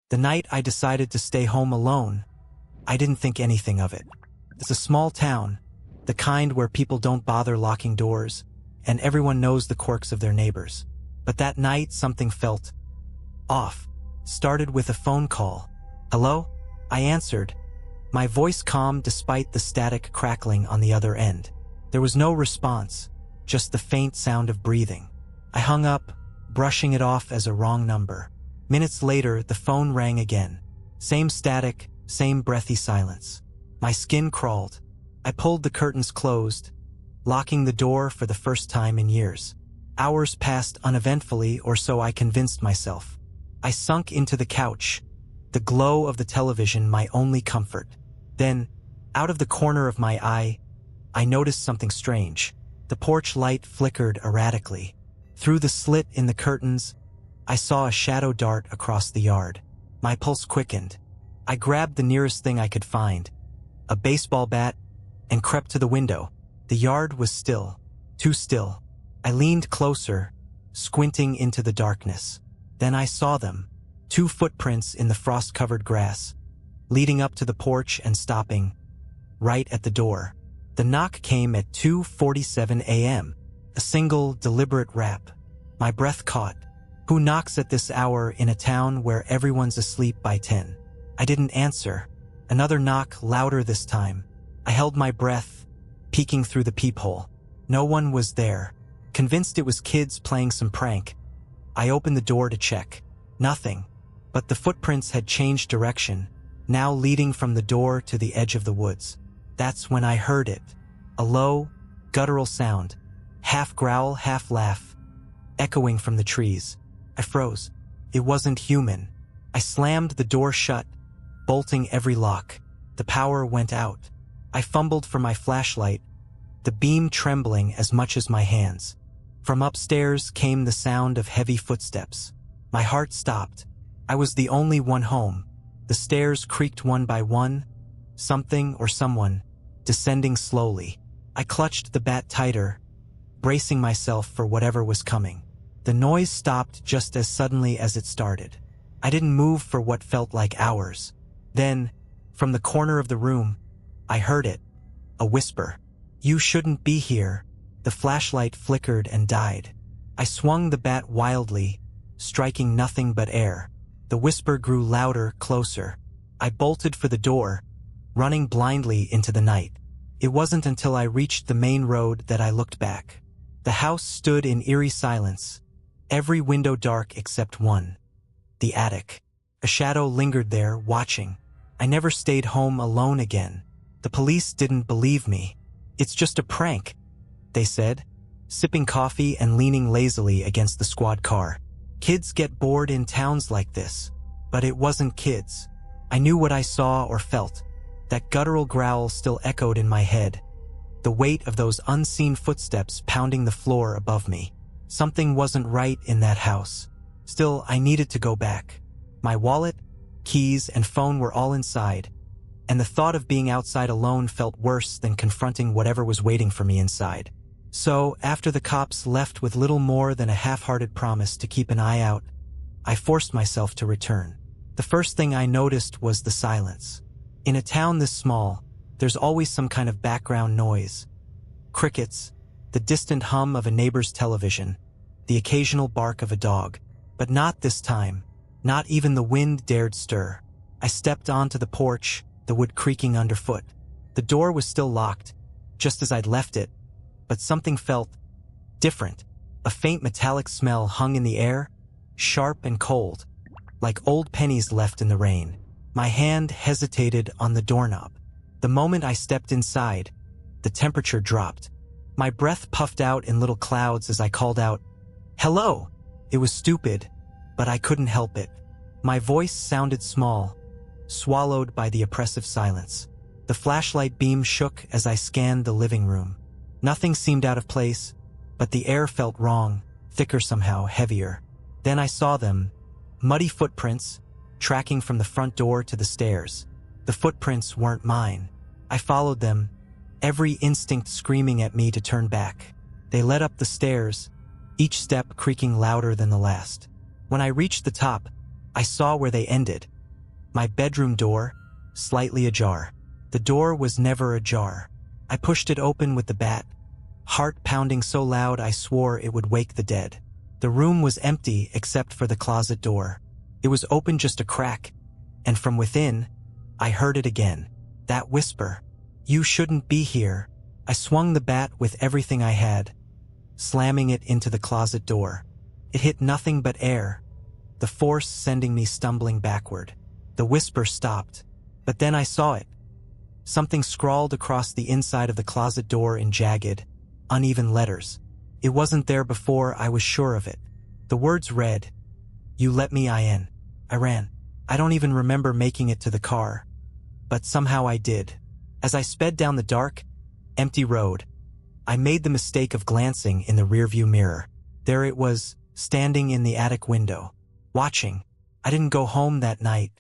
The night I decided to stay home alone, I didn't think anything of it. It's a small town, the kind where people don't bother locking doors, and everyone knows the quirks of their neighbors. But that night something felt off. Started with a phone call. "Hello?" I answered, my voice calm despite the static crackling on the other end. There was no response, just the faint sound of breathing. I hung up, brushing it off as a wrong number. Minutes later, the phone rang again. Same static, same breathy silence. My skin crawled. I pulled the curtains closed, locking the door for the first time in years. Hours passed uneventfully, or so I convinced myself. I sunk into the couch, the glow of the television my only comfort. Then, out of the corner of my eye, I noticed something strange. The porch light flickered erratically. Through the slit in the curtains, I saw a shadow dart across the yard. My pulse quickened. I grabbed the nearest thing I could find, a baseball bat, and crept to the window. The yard was still, too still. I leaned closer, squinting into the darkness. Then I saw them, 2 footprints in the frost-covered grass, leading up to the porch and stopping right at the door. The knock came at 2:47 a.m., a single, deliberate rap. My breath caught. Who knocks at this hour in a town where everyone's asleep by 10? I didn't answer. Another knock, louder this time. I held my breath, peeking through the peephole. No one was there. Convinced it was kids playing some prank, I opened the door to check. Nothing. But the footprints had changed direction, now leading from the door to the edge of the woods. That's when I heard it. A low, guttural sound, half growl, half laugh, echoing from the trees. I froze. It wasn't human. I slammed the door shut, bolting every lock. The power went out. I fumbled for my flashlight, the beam trembling as much as my hands. From upstairs came the sound of heavy footsteps. My heart stopped. I was the only one home. The stairs creaked one by one, something or someone descending slowly. I clutched the bat tighter, bracing myself for whatever was coming. The noise stopped just as suddenly as it started. I didn't move for what felt like hours. Then, from the corner of the room, I heard it. A whisper. "You shouldn't be here." The flashlight flickered and died. I swung the bat wildly, striking nothing but air. The whisper grew louder, closer. I bolted for the door, running blindly into the night. It wasn't until I reached the main road that I looked back. The house stood in eerie silence, every window dark except one. The attic. A shadow lingered there, watching. I never stayed home alone again. The police didn't believe me. "It's just a prank," they said, sipping coffee and leaning lazily against the squad car. "Kids get bored in towns like this." But it wasn't kids. I knew what I saw or felt. That guttural growl still echoed in my head. The weight of those unseen footsteps pounding the floor above me. Something wasn't right in that house. Still, I needed to go back. My wallet, keys, and phone were all inside, and the thought of being outside alone felt worse than confronting whatever was waiting for me inside. So, after the cops left with little more than a half-hearted promise to keep an eye out, I forced myself to return. The first thing I noticed was the silence. In a town this small, there's always some kind of background noise. Crickets, the distant hum of a neighbor's television, the occasional bark of a dog. But not this time. Not even the wind dared stir. I stepped onto the porch, the wood creaking underfoot. The door was still locked, just as I'd left it, but something felt different. A faint metallic smell hung in the air, sharp and cold, like old pennies left in the rain. My hand hesitated on the doorknob. The moment I stepped inside, the temperature dropped. My breath puffed out in little clouds as I called out, "Hello!" It was stupid, but I couldn't help it. My voice sounded small, swallowed by the oppressive silence. The flashlight beam shook as I scanned the living room. Nothing seemed out of place, but the air felt wrong, thicker somehow, heavier. Then I saw them, muddy footprints, tracking from the front door to the stairs. The footprints weren't mine. I followed them, every instinct screaming at me to turn back. They led up the stairs, each step creaking louder than the last. When I reached the top, I saw where they ended, My bedroom door, slightly ajar. The door was never ajar. I pushed it open with the bat, heart pounding so loud I swore it would wake the dead. The room was empty except for the closet door. It was open just a crack, and from within, I heard it again. That whisper. You shouldn't be here. I swung the bat with everything I had, slamming it into the closet door. It hit nothing but air, the force sending me stumbling backward. The whisper stopped, but then I saw it. Something scrawled across the inside of the closet door in jagged, uneven letters. It wasn't there before, I was sure of it. The words read, "You let me in." I ran. I don't even remember making it to the car, but somehow I did. As I sped down the dark, empty road, I made the mistake of glancing in the rearview mirror. There it was, standing in the attic window, watching. I didn't go home that night.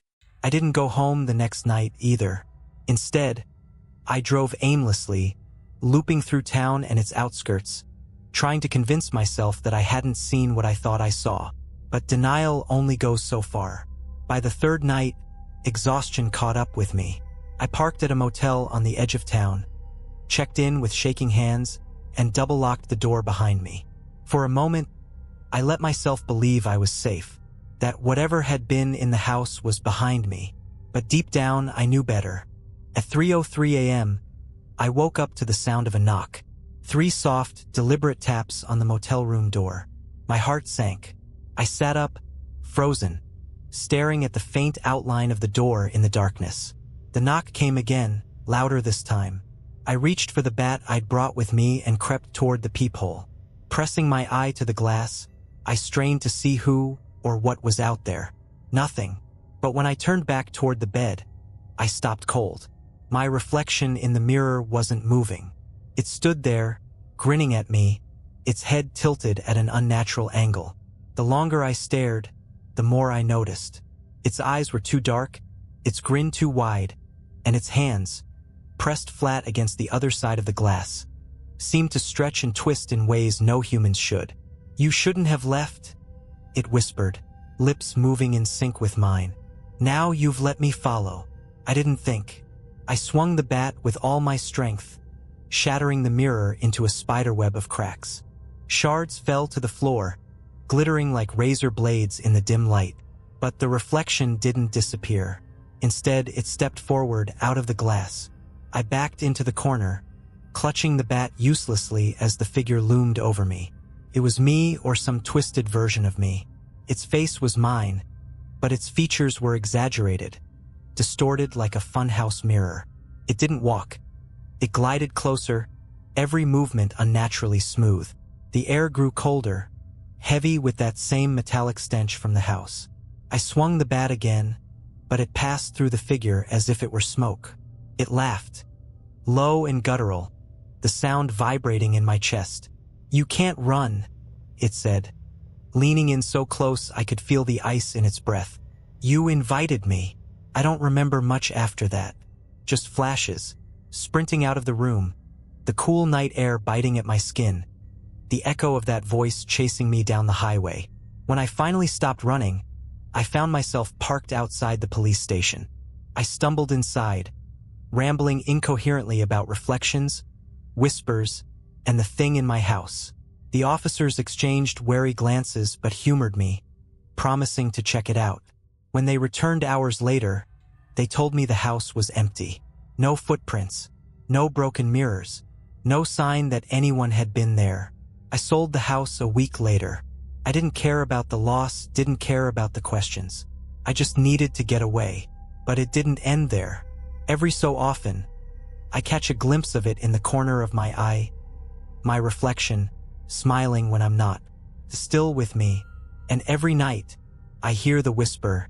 I didn't go home the next night either. Instead, I drove aimlessly, looping through town and its outskirts, trying to convince myself that I hadn't seen what I thought I saw. But denial only goes so far. By the third night, exhaustion caught up with me. I parked at a motel on the edge of town, checked in with shaking hands, and double-locked the door behind me. For a moment, I let myself believe I was safe, that whatever had been in the house was behind me. But deep down, I knew better. At 3:03 a.m., I woke up to the sound of a knock. 3 soft, deliberate taps on the motel room door. My heart sank. I sat up, frozen, staring at the faint outline of the door in the darkness. The knock came again, louder this time. I reached for the bat I'd brought with me and crept toward the peephole. Pressing my eye to the glass, I strained to see who or what was out there. Nothing. But when I turned back toward the bed, I stopped cold. My reflection in the mirror wasn't moving. It stood there, grinning at me, its head tilted at an unnatural angle. The longer I stared, the more I noticed. Its eyes were too dark, its grin too wide, and its hands, pressed flat against the other side of the glass, seemed to stretch and twist in ways no humans should. "You shouldn't have left," it whispered, lips moving in sync with mine. "Now you've let me follow." I didn't think. I swung the bat with all my strength, shattering the mirror into a spiderweb of cracks. Shards fell to the floor, glittering like razor blades in the dim light. But the reflection didn't disappear. Instead, it stepped forward out of the glass. I backed into the corner, clutching the bat uselessly as the figure loomed over me. It was me or some twisted version of me. Its face was mine, but its features were exaggerated, distorted like a funhouse mirror. It didn't walk. It glided closer, every movement unnaturally smooth. The air grew colder, heavy with that same metallic stench from the house. I swung the bat again, but it passed through the figure as if it were smoke. It laughed, low and guttural, the sound vibrating in my chest. "You can't run," it said, leaning in so close I could feel the ice in its breath. "You invited me." I don't remember much after that. Just flashes, sprinting out of the room, the cool night air biting at my skin, the echo of that voice chasing me down the highway. When I finally stopped running, I found myself parked outside the police station. I stumbled inside, rambling incoherently about reflections, whispers, and the thing in my house. The officers exchanged wary glances but humored me, promising to check it out. When they returned hours later, they told me the house was empty. No footprints, no broken mirrors, no sign that anyone had been there. I sold the house a week later. I didn't care about the loss, didn't care about the questions. I just needed to get away. But it didn't end there. Every so often, I catch a glimpse of it in the corner of my eye, my reflection, smiling when I'm not, still with me. And every night, I hear the whisper,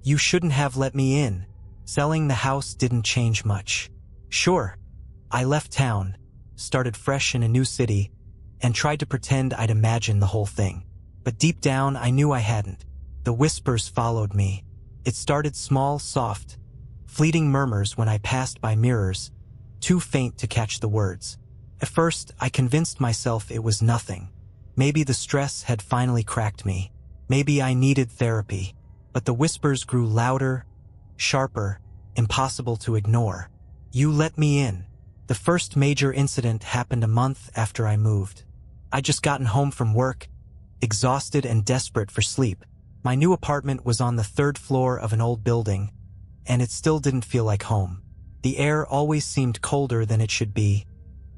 "You shouldn't have let me in." Selling the house didn't change much. Sure, I left town, started fresh in a new city, and tried to pretend I'd imagined the whole thing. But deep down, I knew I hadn't. The whispers followed me. It started small, soft, fleeting murmurs when I passed by mirrors, too faint to catch the words. At first, I convinced myself it was nothing. Maybe the stress had finally cracked me. Maybe I needed therapy. But the whispers grew louder, sharper, impossible to ignore. You let me in. The first major incident happened a month after I moved. I'd just gotten home from work, exhausted and desperate for sleep. My new apartment was on the 3rd floor of an old building, and it still didn't feel like home. The air always seemed colder than it should be,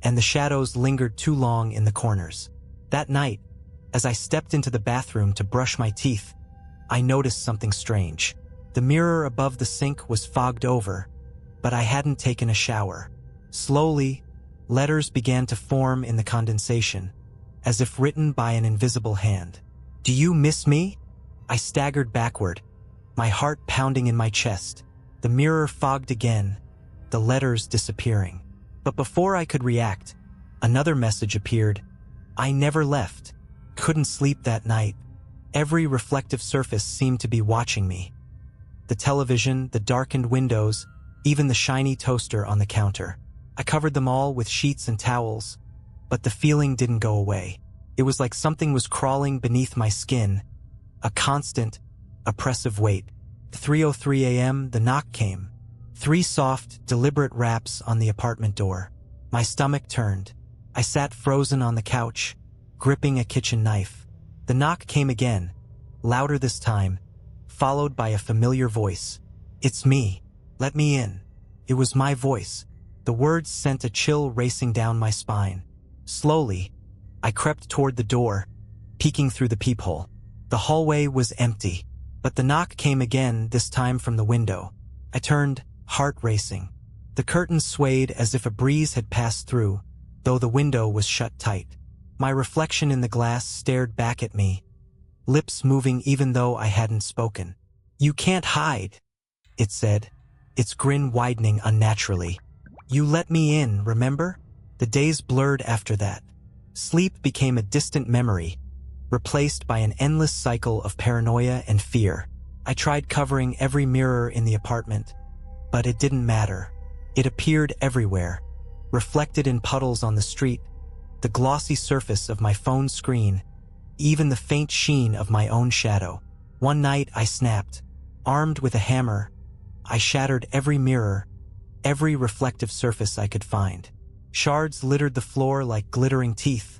and the shadows lingered too long in the corners. That night, as I stepped into the bathroom to brush my teeth, I noticed something strange. The mirror above the sink was fogged over, but I hadn't taken a shower. Slowly, letters began to form in the condensation, as if written by an invisible hand. "Do you miss me?" I staggered backward, my heart pounding in my chest. The mirror fogged again, the letters disappearing. But before I could react, another message appeared. I never left. Couldn't sleep that night. Every reflective surface seemed to be watching me. The television, the darkened windows, even the shiny toaster on the counter. I covered them all with sheets and towels, but the feeling didn't go away. It was like something was crawling beneath my skin, a constant, oppressive weight. 3:03 a.m., the knock came. 3 soft, deliberate raps on the apartment door. My stomach turned. I sat frozen on the couch, gripping a kitchen knife. The knock came again, louder this time, followed by a familiar voice. "It's me. Let me in." It was my voice. The words sent a chill racing down my spine. Slowly, I crept toward the door, peeking through the peephole. The hallway was empty, but the knock came again, this time from the window. I turned, heart racing. The curtains swayed as if a breeze had passed through, though the window was shut tight. My reflection in the glass stared back at me, lips moving even though I hadn't spoken. "You can't hide," it said, its grin widening unnaturally. "You let me in, remember?" The days blurred after that. Sleep became a distant memory, replaced by an endless cycle of paranoia and fear. I tried covering every mirror in the apartment, but it didn't matter. It appeared everywhere, reflected in puddles on the street, the glossy surface of my phone screen, even the faint sheen of my own shadow. One night I snapped. Armed with a hammer, I shattered every mirror, every reflective surface I could find. Shards littered the floor like glittering teeth,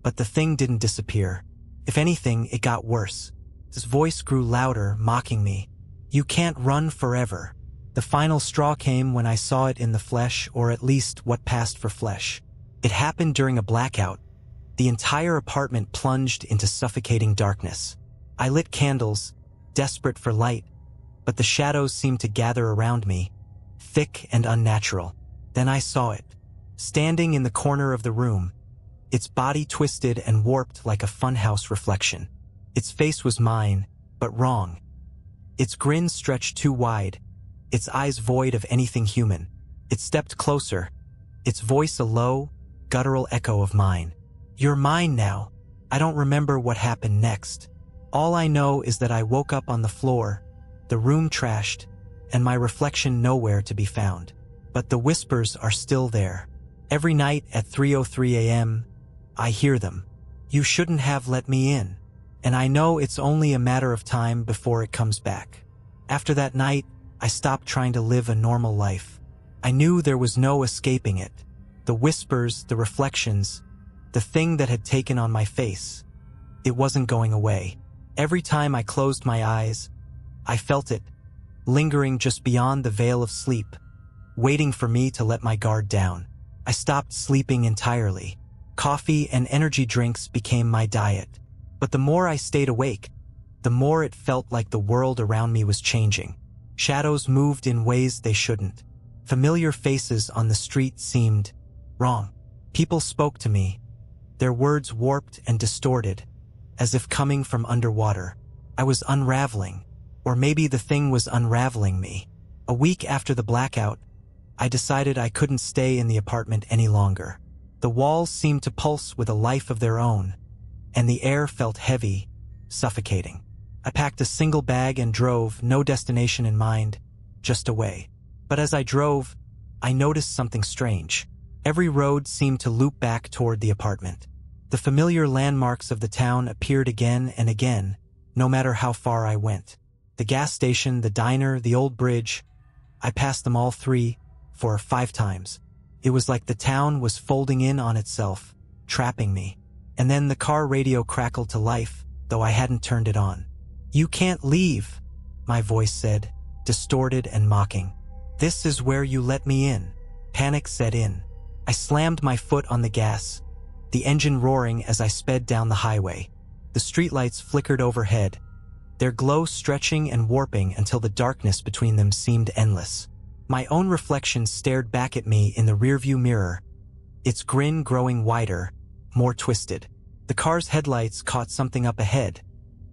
but the thing didn't disappear. If anything, it got worse. His voice grew louder, mocking me. "You can't run forever." The final straw came when I saw it in the flesh, or at least what passed for flesh. It happened during a blackout. The entire apartment plunged into suffocating darkness. I lit candles, desperate for light, but the shadows seemed to gather around me, thick and unnatural. Then I saw it, standing in the corner of the room, its body twisted and warped like a funhouse reflection. Its face was mine, but wrong. Its grin stretched too wide, its eyes void of anything human. It stepped closer, its voice a low, guttural echo of mine. "You're mine now." I don't remember what happened next. All I know is that I woke up on the floor, the room trashed, and my reflection nowhere to be found. But the whispers are still there. Every night at 3:03 a.m., I hear them. "You shouldn't have let me in." And I know it's only a matter of time before it comes back. After that night, I stopped trying to live a normal life. I knew there was no escaping it. The whispers, the reflections, the thing that had taken on my face. It wasn't going away. Every time I closed my eyes, I felt it, lingering just beyond the veil of sleep, waiting for me to let my guard down. I stopped sleeping entirely. Coffee and energy drinks became my diet. But the more I stayed awake, the more it felt like the world around me was changing. Shadows moved in ways they shouldn't. Familiar faces on the street seemed wrong. People spoke to me, their words warped and distorted, as if coming from underwater. I was unraveling, or maybe the thing was unraveling me. A week after the blackout, I decided I couldn't stay in the apartment any longer. The walls seemed to pulse with a life of their own, and the air felt heavy, suffocating. I packed a single bag and drove, no destination in mind, just away. But as I drove, I noticed something strange. Every road seemed to loop back toward the apartment. The familiar landmarks of the town appeared again and again, no matter how far I went. The gas station, the diner, the old bridge. I passed them all 3, 4, 5 times. It was like the town was folding in on itself, trapping me. And then the car radio crackled to life, though I hadn't turned it on. "You can't leave," my voice said, distorted and mocking. "This is where you let me in." Panic set in. I slammed my foot on the gas, the engine roaring as I sped down the highway. The streetlights flickered overhead, their glow stretching and warping until the darkness between them seemed endless. My own reflection stared back at me in the rearview mirror, its grin growing wider, more twisted. The car's headlights caught something up ahead,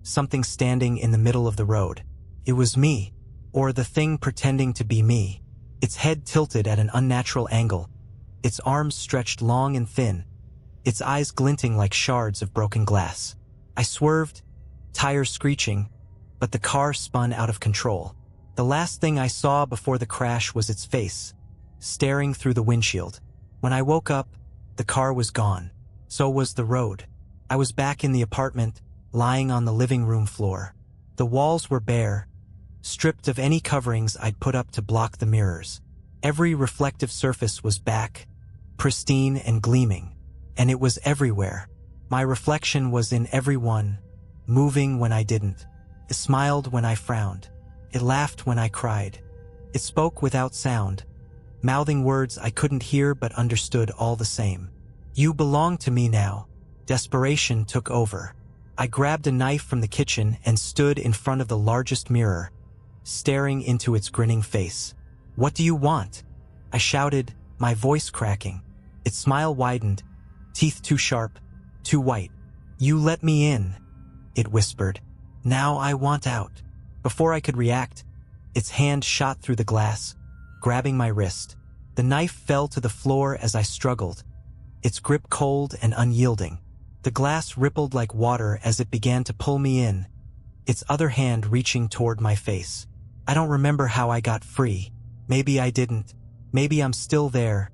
something standing in the middle of the road. It was me, or the thing pretending to be me. Its head tilted at an unnatural angle, its arms stretched long and thin, its eyes glinting like shards of broken glass. I swerved, tires screeching, but the car spun out of control. The last thing I saw before the crash was its face, staring through the windshield. When I woke up, the car was gone. So was the road. I was back in the apartment, lying on the living room floor. The walls were bare, stripped of any coverings I'd put up to block the mirrors. Every reflective surface was back, pristine and gleaming, and it was everywhere. My reflection was in everyone, moving when I didn't. It smiled when I frowned. It laughed when I cried. It spoke without sound, mouthing words I couldn't hear but understood all the same. "You belong to me now." Desperation took over. I grabbed a knife from the kitchen and stood in front of the largest mirror, staring into its grinning face. "What do you want?" I shouted, my voice cracking. Its smile widened, teeth too sharp, too white. "You let me in," it whispered. "Now I want out." Before I could react, its hand shot through the glass, grabbing my wrist. The knife fell to the floor as I struggled, its grip cold and unyielding. The glass rippled like water as it began to pull me in, its other hand reaching toward my face. I don't remember how I got free. Maybe I didn't. Maybe I'm still there,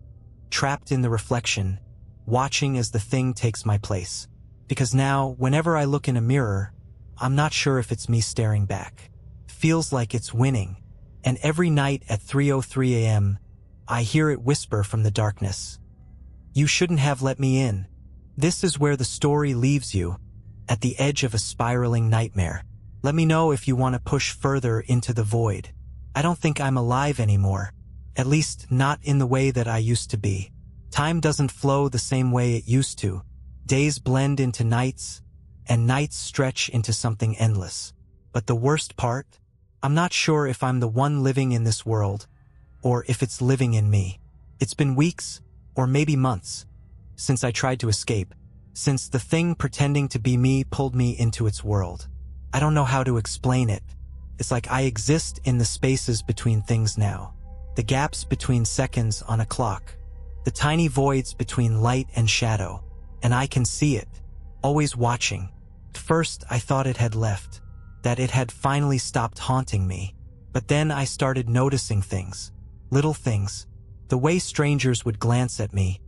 trapped in the reflection, watching as the thing takes my place. Because now, whenever I look in a mirror, I'm not sure if it's me staring back. Feels like it's winning. And every night at 3:03 a.m., I hear it whisper from the darkness. "You shouldn't have let me in." This is where the story leaves you, at the edge of a spiraling nightmare. Let me know if you want to push further into the void. I don't think I'm alive anymore, at least not in the way that I used to be. Time doesn't flow the same way it used to. Days blend into nights, and nights stretch into something endless. But the worst part? I'm not sure if I'm the one living in this world, or if it's living in me. It's been weeks, or maybe months, since I tried to escape, since the thing pretending to be me pulled me into its world. I don't know how to explain it. It's like I exist in the spaces between things now, the gaps between seconds on a clock, the tiny voids between light and shadow, and I can see it, always watching. At first, I thought it had left, that it had finally stopped haunting me. But then I started noticing things, little things, the way strangers would glance at me,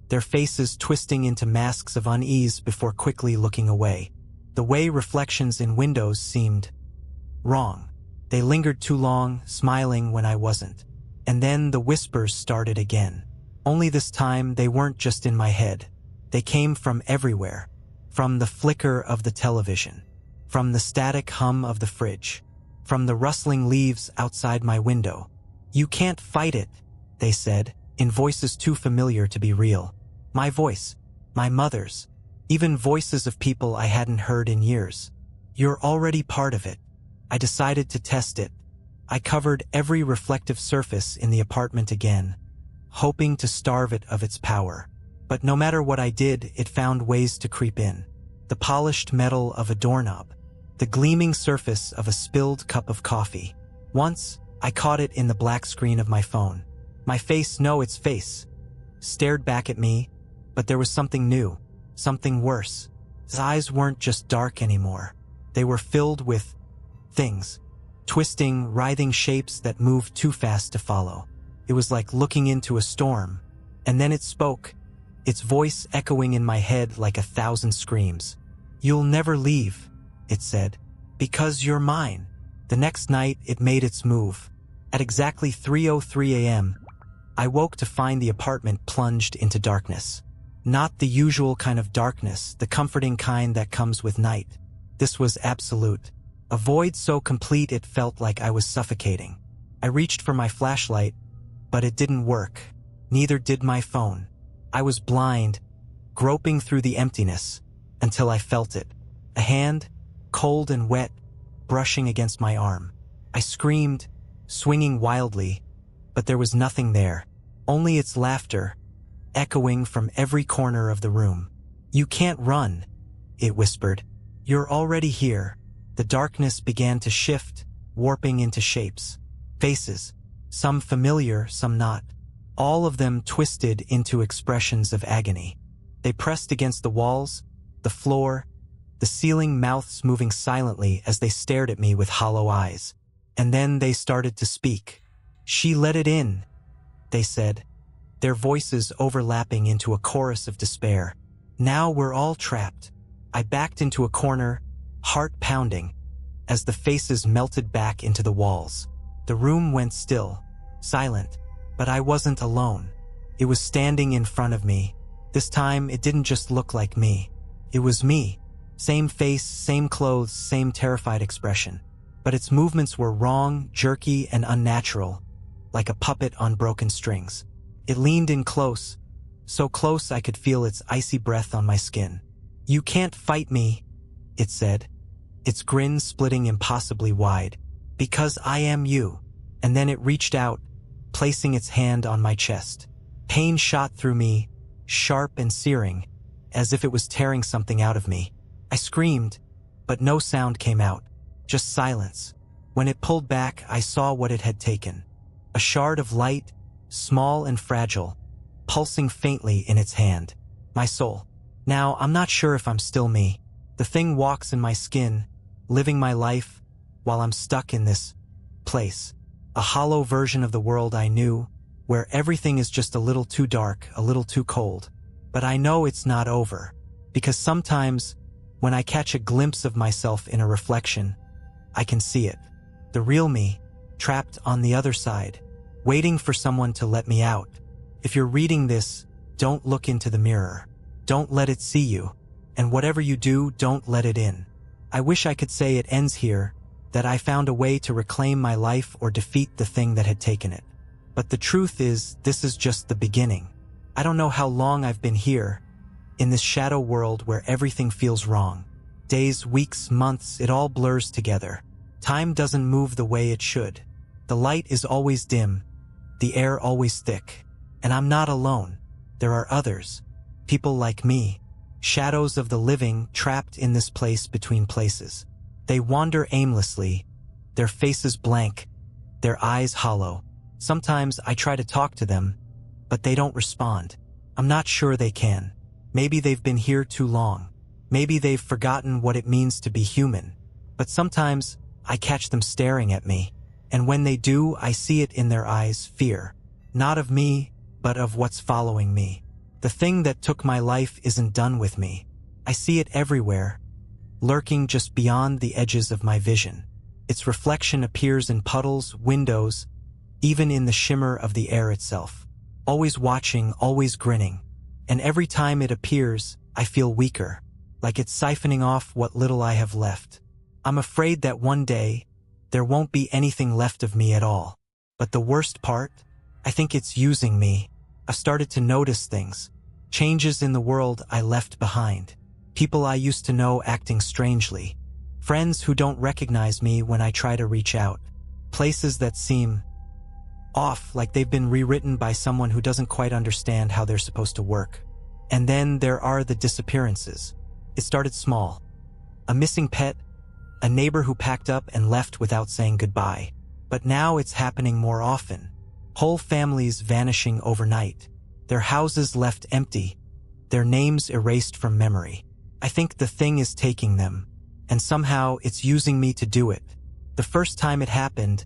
their faces twisting into masks of unease before quickly looking away, the way reflections in windows seemed wrong. They lingered too long, smiling when I wasn't. And then the whispers started again. Only this time they weren't just in my head. They came from everywhere. From the flicker of the television, from the static hum of the fridge, from the rustling leaves outside my window. "You can't fight it," they said, in voices too familiar to be real. My voice, my mother's, even voices of people I hadn't heard in years. "You're already part of it." I decided to test it. I covered every reflective surface in the apartment again, hoping to starve it of its power. But no matter what I did, it found ways to creep in. The polished metal of a doorknob, the gleaming surface of a spilled cup of coffee. Once, I caught it in the black screen of my phone. My face, no, its face, stared back at me, but there was something new, something worse. His eyes weren't just dark anymore. They were filled with things, twisting, writhing shapes that moved too fast to follow. It was like looking into a storm. And then it spoke, its voice echoing in my head like 1,000 screams. "You'll never leave," it said, "because you're mine." The next night, it made its move. At exactly 3:03 a.m., I woke to find the apartment plunged into darkness. Not the usual kind of darkness, the comforting kind that comes with night. This was absolute. A void so complete it felt like I was suffocating. I reached for my flashlight, but it didn't work. Neither did my phone. I was blind, groping through the emptiness, until I felt it. A hand, cold and wet, brushing against my arm. I screamed, swinging wildly, but there was nothing there. Only its laughter, echoing from every corner of the room. "You can't run," it whispered. "You're already here." The darkness began to shift, warping into shapes. Faces, some familiar, some not. All of them twisted into expressions of agony. They pressed against the walls, the floor, the ceiling, mouths moving silently as they stared at me with hollow eyes. And then they started to speak. "She let it in," they said, their voices overlapping into a chorus of despair. "Now we're all trapped." I backed into a corner, heart pounding, as the faces melted back into the walls. The room went still, silent, but I wasn't alone. It was standing in front of me. This time, it didn't just look like me. It was me. Same face, same clothes, same terrified expression. But its movements were wrong, jerky, and unnatural, like a puppet on broken strings. It leaned in close, so close I could feel its icy breath on my skin. "You can't fight me," it said, its grin splitting impossibly wide. "Because I am you." And then it reached out, placing its hand on my chest. Pain shot through me, sharp and searing, as if it was tearing something out of me. I screamed, but no sound came out, just silence. When it pulled back, I saw what it had taken. A shard of light, small and fragile, pulsing faintly in its hand. My soul. Now, I'm not sure if I'm still me. The thing walks in my skin, living my life, while I'm stuck in this place. A hollow version of the world I knew, where everything is just a little too dark, a little too cold. But I know it's not over, because sometimes, when I catch a glimpse of myself in a reflection, I can see it. The real me, trapped on the other side, waiting for someone to let me out. If you're reading this, don't look into the mirror. Don't let it see you. And whatever you do, don't let it in. I wish I could say it ends here, that I found a way to reclaim my life or defeat the thing that had taken it. But the truth is, this is just the beginning. I don't know how long I've been here, in this shadow world where everything feels wrong. Days, weeks, months, it all blurs together. Time doesn't move the way it should. The light is always dim, the air always thick. And I'm not alone. There are others, people like me, shadows of the living trapped in this place between places. They wander aimlessly, their faces blank, their eyes hollow. Sometimes I try to talk to them, but they don't respond. I'm not sure they can. Maybe they've been here too long. Maybe they've forgotten what it means to be human. But sometimes I catch them staring at me, and when they do, I see it in their eyes, fear. Not of me, but of what's following me. The thing that took my life isn't done with me. I see it everywhere, lurking just beyond the edges of my vision. Its reflection appears in puddles, windows, even in the shimmer of the air itself. Always watching, always grinning. And every time it appears, I feel weaker, like it's siphoning off what little I have left. I'm afraid that one day, there won't be anything left of me at all. But the worst part? I think it's using me. I've started to notice things. Changes in the world I left behind. People I used to know acting strangely. Friends who don't recognize me when I try to reach out. Places that seem off, like they've been rewritten by someone who doesn't quite understand how they're supposed to work. And then there are the disappearances. It started small. A missing pet, a neighbor who packed up and left without saying goodbye. But now it's happening more often. Whole families vanishing overnight. Their houses left empty. Their names erased from memory. I think the thing is taking them, and somehow it's using me to do it. The first time it happened,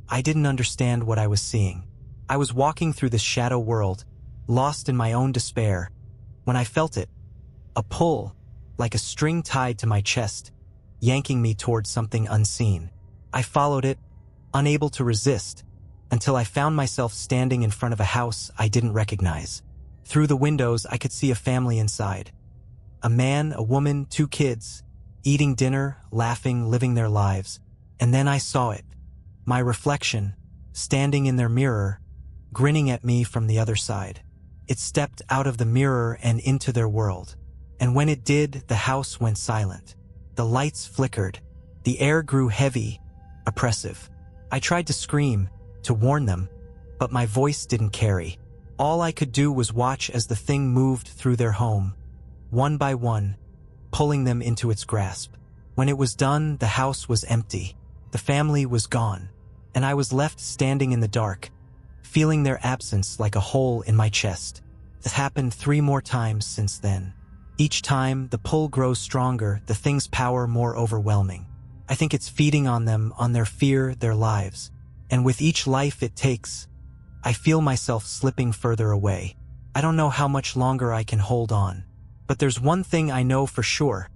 I didn't understand what I was seeing. I was walking through this shadow world, lost in my own despair, when I felt it. A pull, like a string tied to my chest, yanking me towards something unseen. I followed it, unable to resist, until I found myself standing in front of a house I didn't recognize. Through the windows, I could see a family inside. A man, a woman, 2 kids, eating dinner, laughing, living their lives. And then I saw it. My reflection, standing in their mirror, grinning at me from the other side. It stepped out of the mirror and into their world. And when it did, the house went silent. The lights flickered. The air grew heavy, oppressive. I tried to scream, to warn them, but my voice didn't carry. All I could do was watch as the thing moved through their home, one by one, pulling them into its grasp. When it was done, the house was empty. The family was gone, and I was left standing in the dark, feeling their absence like a hole in my chest. This happened 3 more times since then. Each time, the pull grows stronger, the thing's power more overwhelming. I think it's feeding on them, on their fear, their lives. And with each life it takes, I feel myself slipping further away. I don't know how much longer I can hold on. But there's one thing I know for sure.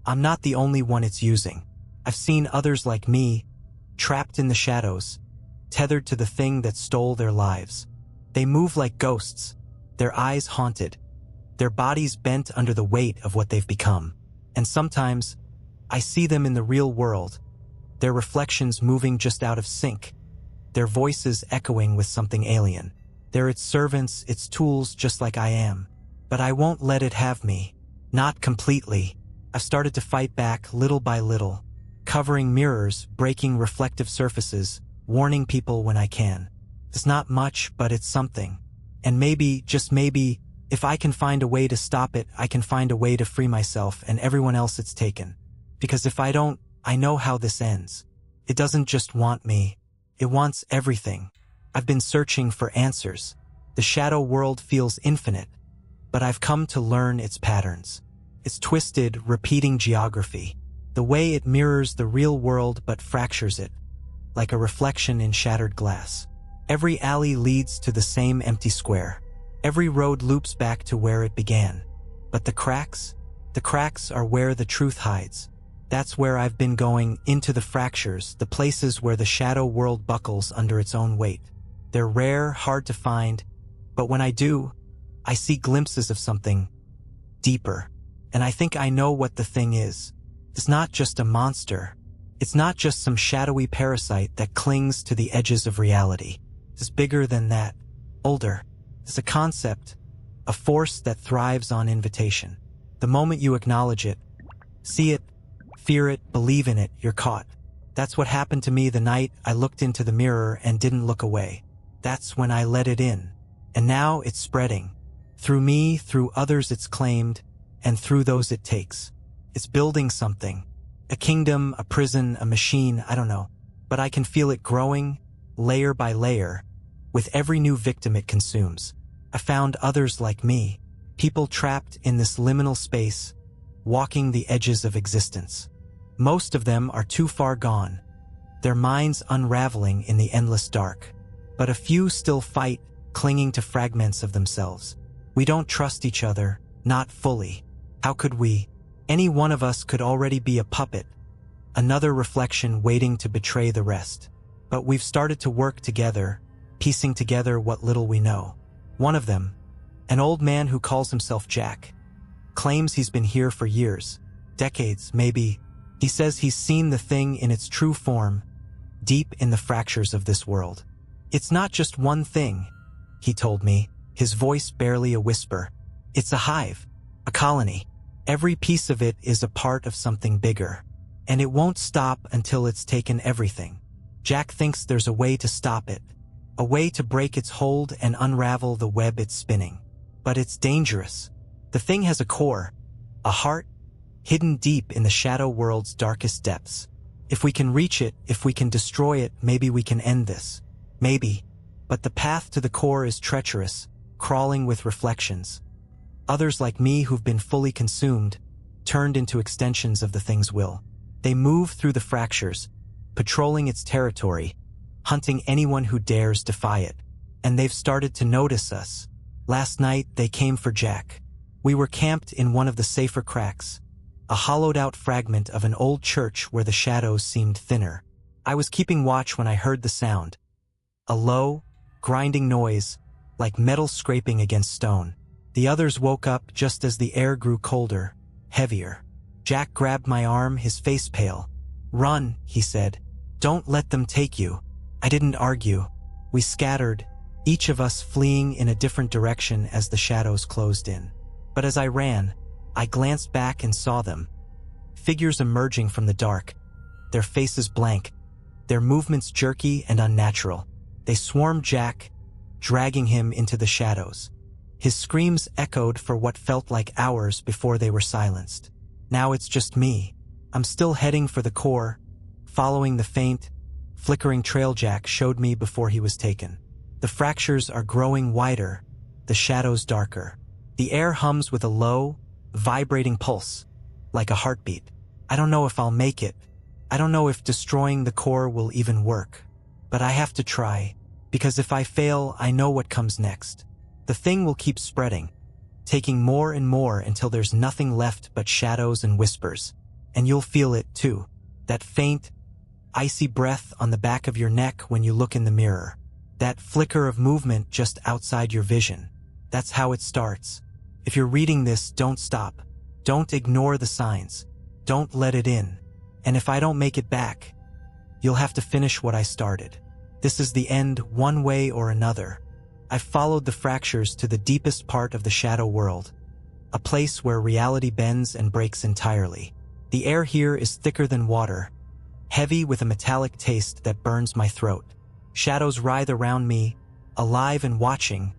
I'm not the only one it's using. I've seen others like me, trapped in the shadows, tethered to the thing that stole their lives. They move like ghosts, their eyes haunted, their bodies bent under the weight of what they've become. And sometimes, I see them in the real world, their reflections moving just out of sync, their voices echoing with something alien. They're its servants, its tools, just like I am. But I won't let it have me. Not completely. I've started to fight back little by little, covering mirrors, breaking reflective surfaces, warning people when I can. It's not much, but it's something. And maybe, just maybe, if I can find a way to stop it, I can find a way to free myself and everyone else it's taken. Because if I don't, I know how this ends. It doesn't just want me. It wants everything. I've been searching for answers. The shadow world feels infinite, but I've come to learn its patterns. It's twisted, repeating geography. The way it mirrors the real world but fractures it, like a reflection in shattered glass. Every alley leads to the same empty square. Every road loops back to where it began. But the cracks are where the truth hides. That's where I've been going, into the fractures, the places where the shadow world buckles under its own weight. They're rare, hard to find, but when I do, I see glimpses of something deeper. And I think I know what the thing is. It's not just a monster. It's not just some shadowy parasite that clings to the edges of reality. It's bigger than that, older. It's a concept, a force that thrives on invitation. The moment you acknowledge it, see it, fear it, believe in it, you're caught. That's what happened to me the night I looked into the mirror and didn't look away. That's when I let it in. And now it's spreading. Through me, through others it's claimed, and through those it takes. It's building something. A kingdom, a prison, a machine, I don't know. But I can feel it growing, layer by layer, with every new victim it consumes. I found others like me, people trapped in this liminal space, walking the edges of existence. Most of them are too far gone, their minds unraveling in the endless dark. But a few still fight, clinging to fragments of themselves. We don't trust each other, not fully. How could we? Any one of us could already be a puppet, another reflection waiting to betray the rest. But we've started to work together, piecing together what little we know. One of them, an old man who calls himself Jack, claims he's been here for years, decades, maybe. He says he's seen the thing in its true form, deep in the fractures of this world. It's not just one thing, he told me, his voice barely a whisper. It's a hive, a colony. Every piece of it is a part of something bigger, and it won't stop until it's taken everything. Jack thinks there's a way to stop it, a way to break its hold and unravel the web it's spinning. But it's dangerous. The thing has a core, a heart, hidden deep in the shadow world's darkest depths. If we can reach it, if we can destroy it, maybe we can end this. Maybe. But the path to the core is treacherous, crawling with reflections. Others like me who've been fully consumed, turned into extensions of the thing's will. They move through the fractures, patrolling its territory, hunting anyone who dares defy it. And they've started to notice us. Last night, they came for Jack. We were camped in one of the safer cracks, a hollowed-out fragment of an old church where the shadows seemed thinner. I was keeping watch when I heard the sound. A low, grinding noise, like metal scraping against stone. The others woke up just as the air grew colder, heavier. Jack grabbed my arm, his face pale. "Run," he said. "Don't let them take you." I didn't argue. We scattered, each of us fleeing in a different direction as the shadows closed in. But as I ran, I glanced back and saw them. Figures emerging from the dark, their faces blank, their movements jerky and unnatural. They swarmed Jack, dragging him into the shadows. His screams echoed for what felt like hours before they were silenced. Now it's just me. I'm still heading for the core, following the faint, flickering trail Jack showed me before he was taken. The fractures are growing wider, the shadows darker. The air hums with a low, vibrating pulse, like a heartbeat. I don't know if I'll make it. I don't know if destroying the core will even work. But I have to try, because if I fail, I know what comes next. The thing will keep spreading, taking more and more until there's nothing left but shadows and whispers. And you'll feel it too. That faint, icy breath on the back of your neck when you look in the mirror. That flicker of movement just outside your vision. That's how it starts. If you're reading this, don't stop. Don't ignore the signs. Don't let it in. And if I don't make it back, you'll have to finish what I started. This is the end one way or another. I've followed the fractures to the deepest part of the shadow world, a place where reality bends and breaks entirely. The air here is thicker than water, heavy with a metallic taste that burns my throat. Shadows writhe around me, alive and watching,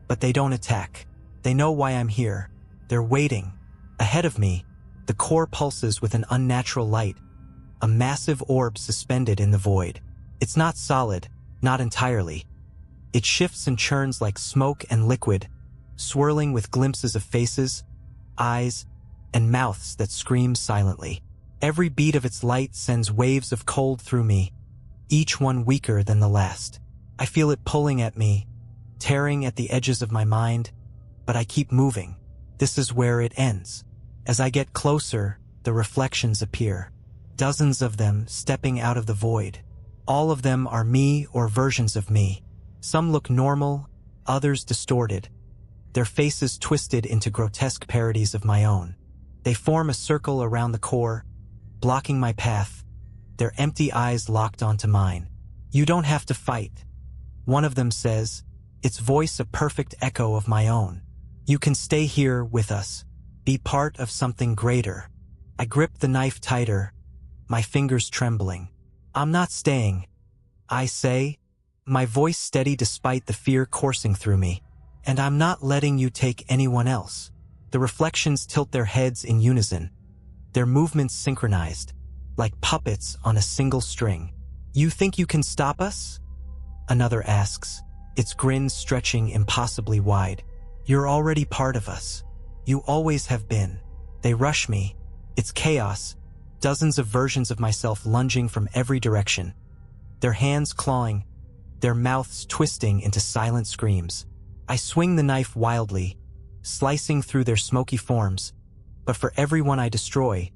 but they don't attack. They know why I'm here. They're waiting. Ahead of me, the core pulses with an unnatural light, a massive orb suspended in the void. It's not solid, not entirely. It shifts and churns like smoke and liquid, swirling with glimpses of faces, eyes, and mouths that scream silently. Every beat of its light sends waves of cold through me, each one weaker than the last. I feel it pulling at me, tearing at the edges of my mind, but I keep moving. This is where it ends. As I get closer, the reflections appear. Dozens of them stepping out of the void. All of them are me or versions of me. Some look normal, others distorted, their faces twisted into grotesque parodies of my own. They form a circle around the core, blocking my path, their empty eyes locked onto mine. "You don't have to fight," one of them says, its voice a perfect echo of my own. "You can stay here with us, be part of something greater." I grip the knife tighter, my fingers trembling. "I'm not staying," I say, my voice steady despite the fear coursing through me. "And I'm not letting you take anyone else." The reflections tilt their heads in unison, their movements synchronized, like puppets on a single string. "You think you can stop us?" another asks, its grin stretching impossibly wide. "You're already part of us. You always have been." They rush me. It's chaos, dozens of versions of myself lunging from every direction, their hands clawing, their mouths twisting into silent screams. I swing the knife wildly, slicing through their smoky forms, but for every one I destroy,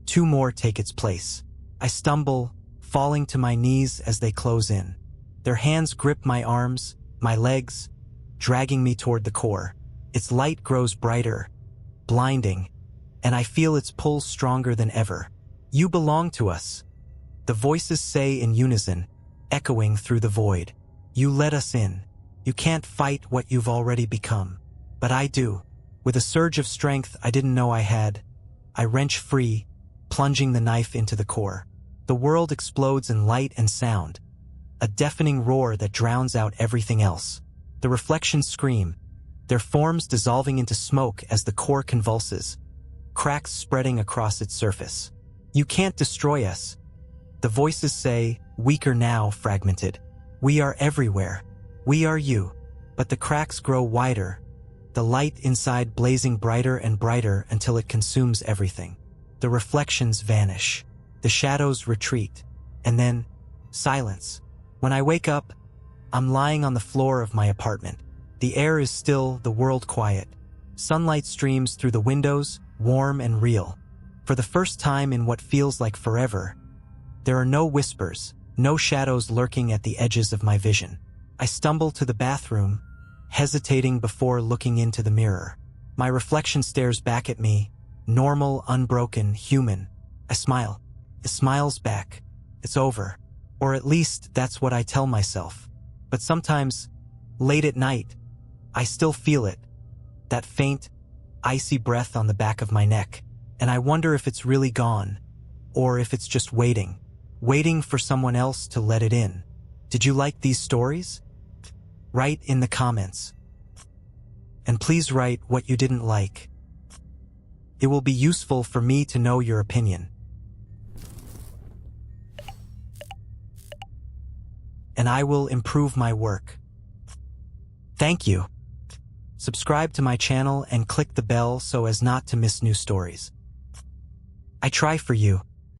two more take its place. I stumble, falling to my knees as they close in. Their hands grip my arms, my legs, dragging me toward the core. Its light grows brighter, blinding, and I feel its pull stronger than ever. "You belong to us," the voices say in unison, echoing through the void. "You let us in. You can't fight what you've already become." But I do. With a surge of strength I didn't know I had, I wrench free, plunging the knife into the core. The world explodes in light and sound, a deafening roar that drowns out everything else. The reflections scream, their forms dissolving into smoke as the core convulses, cracks spreading across its surface. "You can't destroy us," the voices say, weaker now, fragmented. "We are everywhere. We are you." But the cracks grow wider, the light inside blazing brighter and brighter until it consumes everything. The reflections vanish, the shadows retreat, and then silence. When I wake up, I'm lying on the floor of my apartment. The air is still, the world quiet. Sunlight streams through the windows, warm and real. For the first time in what feels like forever, there are no whispers, No shadows lurking at the edges of my vision. I stumble to the bathroom, hesitating before looking into the mirror. My reflection stares back at me, normal, unbroken, human. I smile. It smiles back. It's over. Or at least that's what I tell myself. But sometimes, late at night, I still feel it. That faint, icy breath on the back of my neck. And I wonder if it's really gone, or if it's just waiting for someone else to let it in. Did you like these stories? Write in the comments. And please write what you didn't like. It will be useful for me to know your opinion. And I will improve my work. Thank you. Subscribe to my channel and click the bell so as not to miss new stories. I try for you.